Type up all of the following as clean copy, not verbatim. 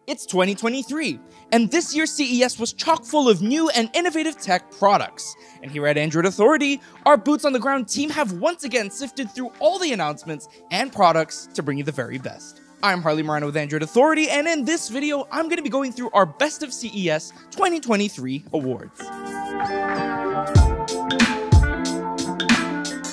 It's 2023, and this year's CES was chock full of new and innovative tech products. And here at Android Authority, our boots on the ground team have once again sifted through all the announcements and products to bring you the very best. I'm Harley Marano with Android Authority, and in this video, I'm going to be going through our Best of CES 2023 awards.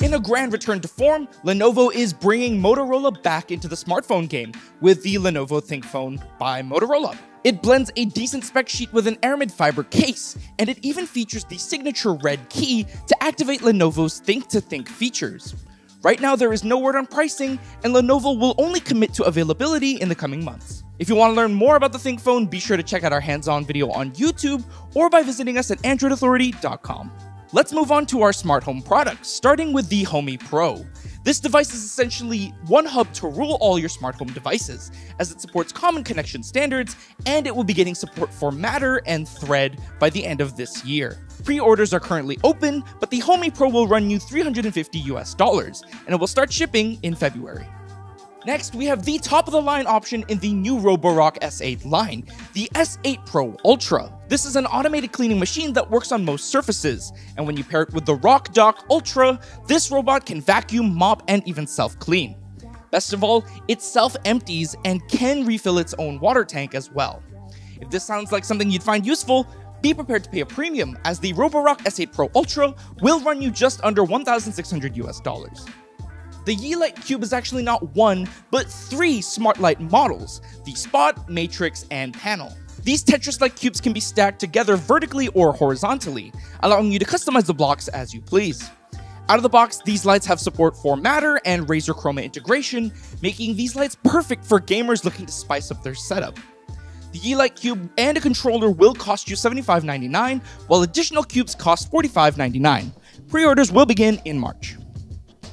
In a grand return to form, Lenovo is bringing Motorola back into the smartphone game with the Lenovo ThinkPhone by Motorola. It blends a decent spec sheet with an aramid fiber case, and it even features the signature red key to activate Lenovo's Think-to-Think features. Right now, there is no word on pricing, and Lenovo will only commit to availability in the coming months. If you want to learn more about the ThinkPhone, be sure to check out our hands-on video on YouTube or by visiting us at AndroidAuthority.com. Let's move on to our smart home products, starting with the Homey Pro. This device is essentially one hub to rule all your smart home devices, as it supports common connection standards, and it will be getting support for Matter and Thread by the end of this year. Pre-orders are currently open, but the Homey Pro will run you $350 and it will start shipping in February. Next, we have the top-of-the-line option in the new Roborock S8 line, the S8 Pro Ultra. This is an automated cleaning machine that works on most surfaces, and when you pair it with the RockDock Ultra, this robot can vacuum, mop, and even self-clean. Best of all, it self-empties and can refill its own water tank as well. If this sounds like something you'd find useful, be prepared to pay a premium, as the Roborock S8 Pro Ultra will run you just under $1,600. The Yeelight Cube is actually not one, but three smart light models, the Spot, Matrix, and Panel. These Tetris-like cubes can be stacked together vertically or horizontally, allowing you to customize the blocks as you please. Out of the box, these lights have support for Matter and Razer Chroma integration, making these lights perfect for gamers looking to spice up their setup. The Yeelight Cube and a controller will cost you $75.99, while additional cubes cost $45.99. Pre-orders will begin in March.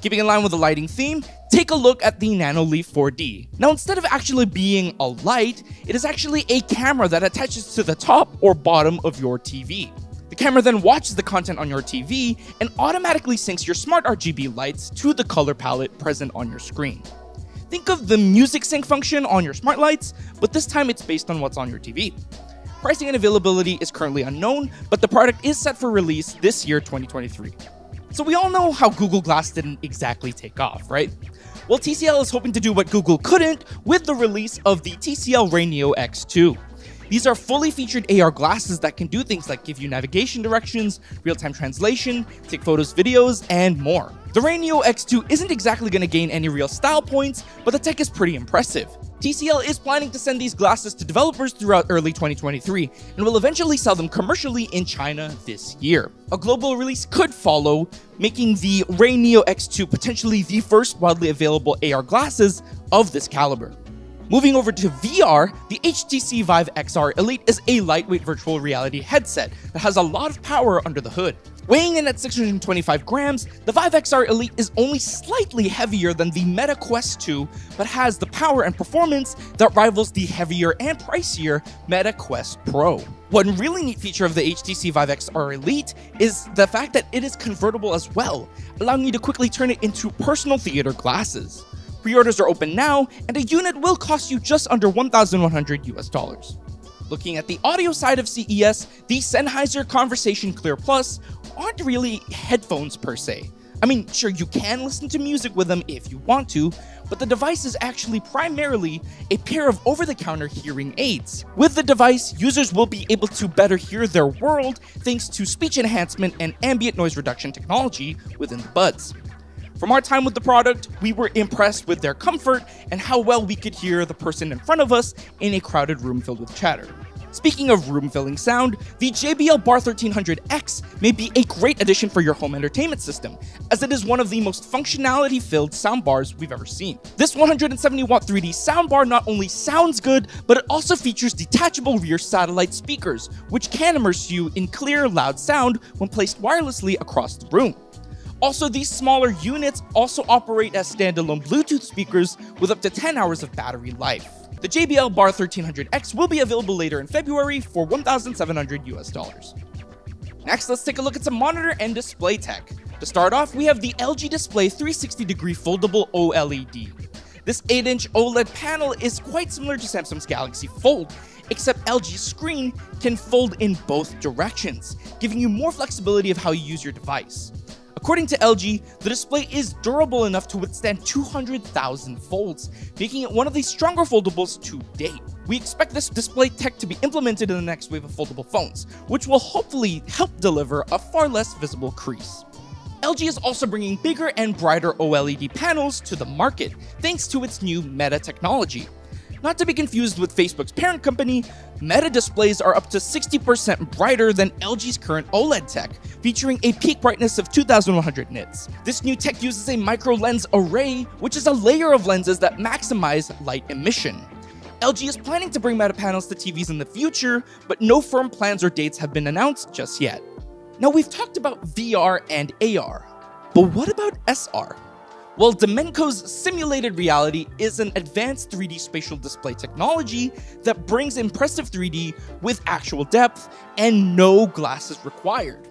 Keeping in line with the lighting theme, take a look at the NanoLeaf 4D. Now, instead of actually being a light, it is actually a camera that attaches to the top or bottom of your TV. The camera then watches the content on your TV and automatically syncs your smart RGB lights to the color palette present on your screen. Think of the music sync function on your smart lights, but this time it's based on what's on your TV. Pricing and availability is currently unknown, but the product is set for release this year, 2023. So we all know how Google Glass didn't exactly take off, right? Well, TCL is hoping to do what Google couldn't with the release of the TCL Ray Neo X2. These are fully featured AR glasses that can do things like give you navigation directions, real-time translation, take photos, videos, and more. The Ray Neo X2 isn't exactly going to gain any real style points, but the tech is pretty impressive. TCL is planning to send these glasses to developers throughout early 2023 and will eventually sell them commercially in China this year. A global release could follow, making the Ray Neo X2 potentially the first widely available AR glasses of this caliber. Moving over to VR, the HTC Vive XR Elite is a lightweight virtual reality headset that has a lot of power under the hood. Weighing in at 625 grams, the Vive XR Elite is only slightly heavier than the Meta Quest 2, but has the power and performance that rivals the heavier and pricier Meta Quest Pro. One really neat feature of the HTC Vive XR Elite is the fact that it is convertible as well, allowing you to quickly turn it into personal theater glasses. Pre-orders are open now, and a unit will cost you just under $1,100. Looking at the audio side of CES, the Sennheiser Conversation Clear Plus aren't really headphones per se. I mean, sure, you can listen to music with them if you want to, but the device is actually primarily a pair of over-the-counter hearing aids. With the device, users will be able to better hear their world thanks to speech enhancement and ambient noise reduction technology within the buds. From our time with the product, we were impressed with their comfort and how well we could hear the person in front of us in a crowded room filled with chatter. Speaking of room-filling sound, the JBL Bar 1300X may be a great addition for your home entertainment system, as it is one of the most functionality-filled soundbars we've ever seen. This 170-watt 3D soundbar not only sounds good, but it also features detachable rear satellite speakers, which can immerse you in clear, loud sound when placed wirelessly across the room. Also, these smaller units also operate as standalone Bluetooth speakers with up to 10 hours of battery life. The JBL Bar 1300X will be available later in February for $1,700. Next, let's take a look at some monitor and display tech. To start off, we have the LG Display 360-degree foldable OLED. This 8-inch OLED panel is quite similar to Samsung's Galaxy Fold, except LG's screen can fold in both directions, giving you more flexibility of how you use your device. According to LG, the display is durable enough to withstand 200,000 folds, making it one of the stronger foldables to date. We expect this display tech to be implemented in the next wave of foldable phones, which will hopefully help deliver a far less visible crease. LG is also bringing bigger and brighter OLED panels to the market, thanks to its new Meta technology. Not to be confused with Facebook's parent company, Meta displays are up to 60% brighter than LG's current OLED tech, featuring a peak brightness of 2100 nits. This new tech uses a micro lens array, which is a layer of lenses that maximize light emission. LG is planning to bring Meta panels to TVs in the future, but no firm plans or dates have been announced just yet. Now, we've talked about VR and AR, but what about SR? Well, Demenco's simulated reality is an advanced 3D spatial display technology that brings impressive 3D with actual depth and no glasses required.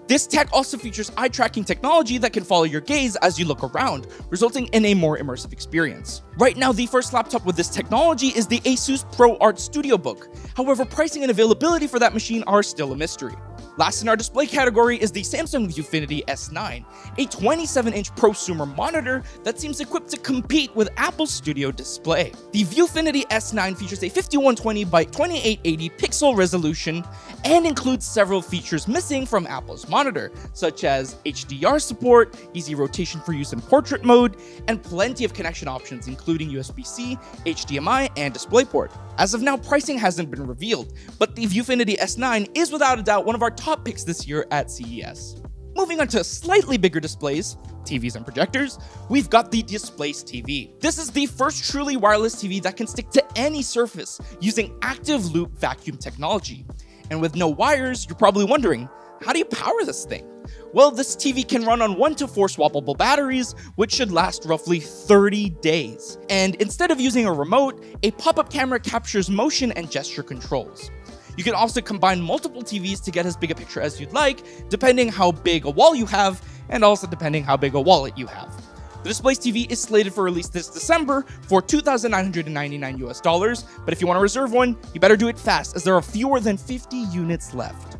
This tech also features eye tracking technology that can follow your gaze as you look around, resulting in a more immersive experience. Right now, the first laptop with this technology is the Asus ProArt StudioBook. However, pricing and availability for that machine are still a mystery. Last in our display category is the Samsung Viewfinity S9, a 27-inch prosumer monitor that seems equipped to compete with Apple's Studio Display. The Viewfinity S9 features a 5120 by 2880 pixel resolution and includes several features missing from Apple's monitor, such as HDR support, easy rotation for use in portrait mode, and plenty of connection options including USB-C, HDMI, and DisplayPort. As of now, pricing hasn't been revealed, but the Viewfinity S9 is without a doubt one of our top picks this year at CES. Moving on to slightly bigger displays, TVs and projectors, we've got the Displace TV. This is the first truly wireless TV that can stick to any surface using active loop vacuum technology. And with no wires, you're probably wondering, how do you power this thing? Well, this TV can run on 1 to 4 swappable batteries, which should last roughly 30 days. And instead of using a remote, a pop-up camera captures motion and gesture controls. You can also combine multiple TVs to get as big a picture as you'd like, depending how big a wall you have, and also depending how big a wallet you have. The Displace TV is slated for release this December for $2,999 US, but if you want to reserve one, you better do it fast as there are fewer than 50 units left.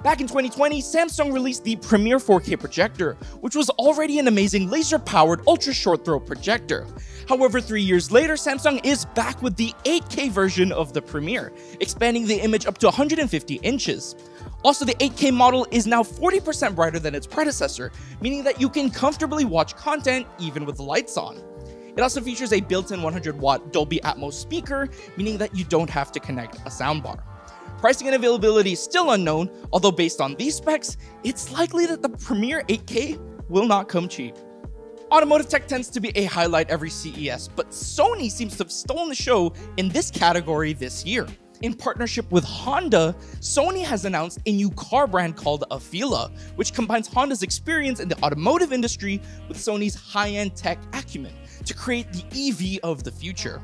Back in 2020, Samsung released the Premier 4K projector, which was already an amazing laser-powered ultra-short-throw projector. However, 3 years later, Samsung is back with the 8K version of the Premier, expanding the image up to 150 inches. Also, the 8K model is now 40% brighter than its predecessor, meaning that you can comfortably watch content even with the lights on. It also features a built-in 100-watt Dolby Atmos speaker, meaning that you don't have to connect a soundbar. Pricing and availability is still unknown, although based on these specs, it's likely that the Premier 8K will not come cheap. Automotive tech tends to be a highlight every CES, but Sony seems to have stolen the show in this category this year. In partnership with Honda, Sony has announced a new car brand called Afeela, which combines Honda's experience in the automotive industry with Sony's high-end tech acumen to create the EV of the future.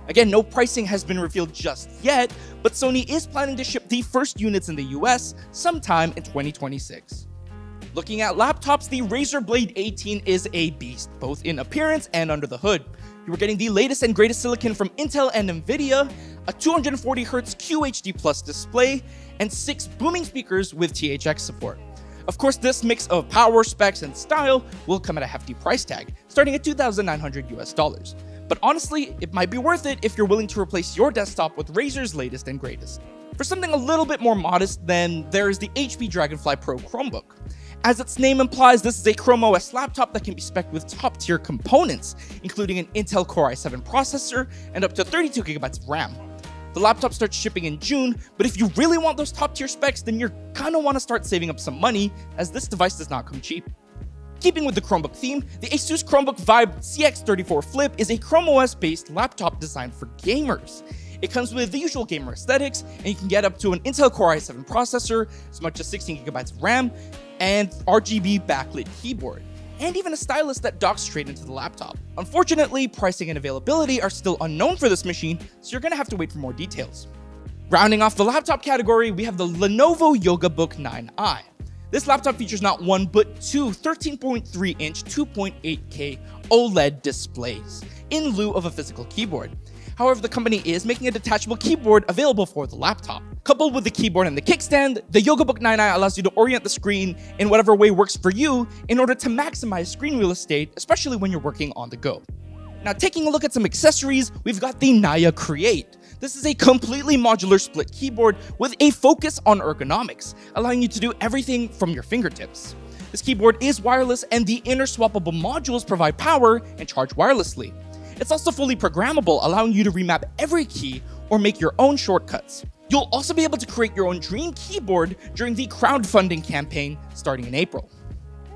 Again, no pricing has been revealed just yet, but Sony is planning to ship the first units in the US sometime in 2026. Looking at laptops, the Razer Blade 18 is a beast, both in appearance and under the hood. You are getting the latest and greatest silicon from Intel and Nvidia, a 240Hz QHD Plus display, and 6 booming speakers with THX support. Of course, this mix of power, specs, and style will come at a hefty price tag, starting at $2,900 US. But honestly, it might be worth it if you're willing to replace your desktop with Razer's latest and greatest. For something a little bit more modest, then there is the HP Dragonfly Pro Chromebook. As its name implies, this is a Chrome OS laptop that can be spec'd with top-tier components, including an Intel Core i7 processor and up to 32GB of RAM. The laptop starts shipping in June, but if you really want those top-tier specs, then you're gonna want to start saving up some money, as this device does not come cheap. Keeping with the Chromebook theme, the Asus Chromebook Vibe CX34 Flip is a Chrome OS-based laptop designed for gamers. It comes with the usual gamer aesthetics, and you can get up to an Intel Core i7 processor, as much as 16GB of RAM, and RGB backlit keyboard, and even a stylus that docks straight into the laptop. Unfortunately, pricing and availability are still unknown for this machine, so you're gonna have to wait for more details. Rounding off the laptop category, we have the Lenovo YogaBook 9i. This laptop features not one, but two 13.3-inch 2.8K OLED displays, in lieu of a physical keyboard. However, the company is making a detachable keyboard available for the laptop. Coupled with the keyboard and the kickstand, the YogaBook 9i allows you to orient the screen in whatever way works for you in order to maximize screen real estate, especially when you're working on the go. Now, taking a look at some accessories, we've got the Naya Create. This is a completely modular split keyboard with a focus on ergonomics, allowing you to do everything from your fingertips. This keyboard is wireless, and the inner swappable modules provide power and charge wirelessly. It's also fully programmable, allowing you to remap every key or make your own shortcuts. You'll also be able to create your own dream keyboard during the crowdfunding campaign starting in April.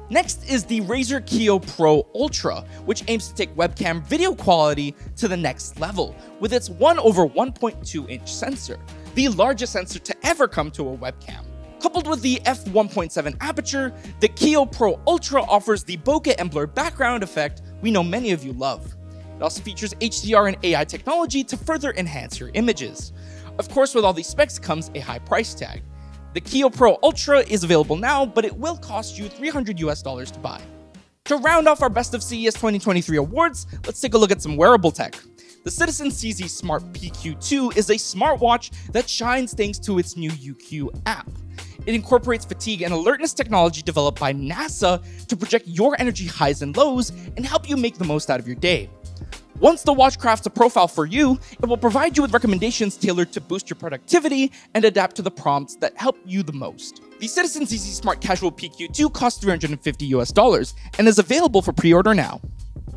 Next is the Razer Kiyo Pro Ultra, which aims to take webcam video quality to the next level with its 1/1.2-inch sensor, the largest sensor to ever come to a webcam. Coupled with the f1.7 aperture, the Kiyo Pro Ultra offers the bokeh and blurred background effect we know many of you love. It also features HDR and AI technology to further enhance your images. Of course, with all these specs comes a high price tag. The Kiyo Pro Ultra is available now, but it will cost you $300 to buy. To round off our Best of CES 2023 awards, let's take a look at some wearable tech. The Citizen CZ Smart PQ2 is a smartwatch that shines thanks to its new UQ app. It incorporates fatigue and alertness technology developed by NASA to project your energy highs and lows and help you make the most out of your day. Once the watch crafts a profile for you, it will provide you with recommendations tailored to boost your productivity and adapt to the prompts that help you the most. The Citizen CZ Smart Casual PQ2 costs $350 and is available for pre-order now.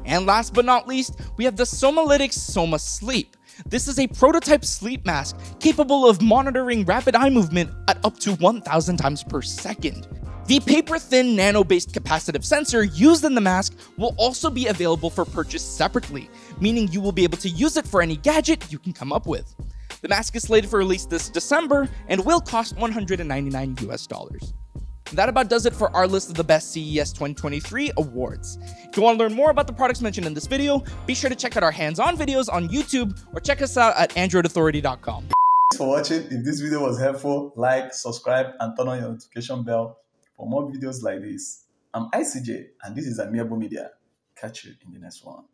And last but not least, we have the Somalytics Soma Sleep. This is a prototype sleep mask capable of monitoring rapid eye movement at up to 1,000 times per second. The paper-thin nano-based capacitive sensor used in the mask will also be available for purchase separately, meaning you will be able to use it for any gadget you can come up with. The mask is slated for release this December and will cost $199. That about does it for our list of the best CES 2023 awards. If you want to learn more about the products mentioned in this video, be sure to check out our hands-on videos on YouTube or check us out at androidauthority.com. Thanks for watching. If this video was helpful, like, subscribe, and turn on your notification bell for more videos like this. I'm ICJ, and this is Amiable Media. Catch you in the next one.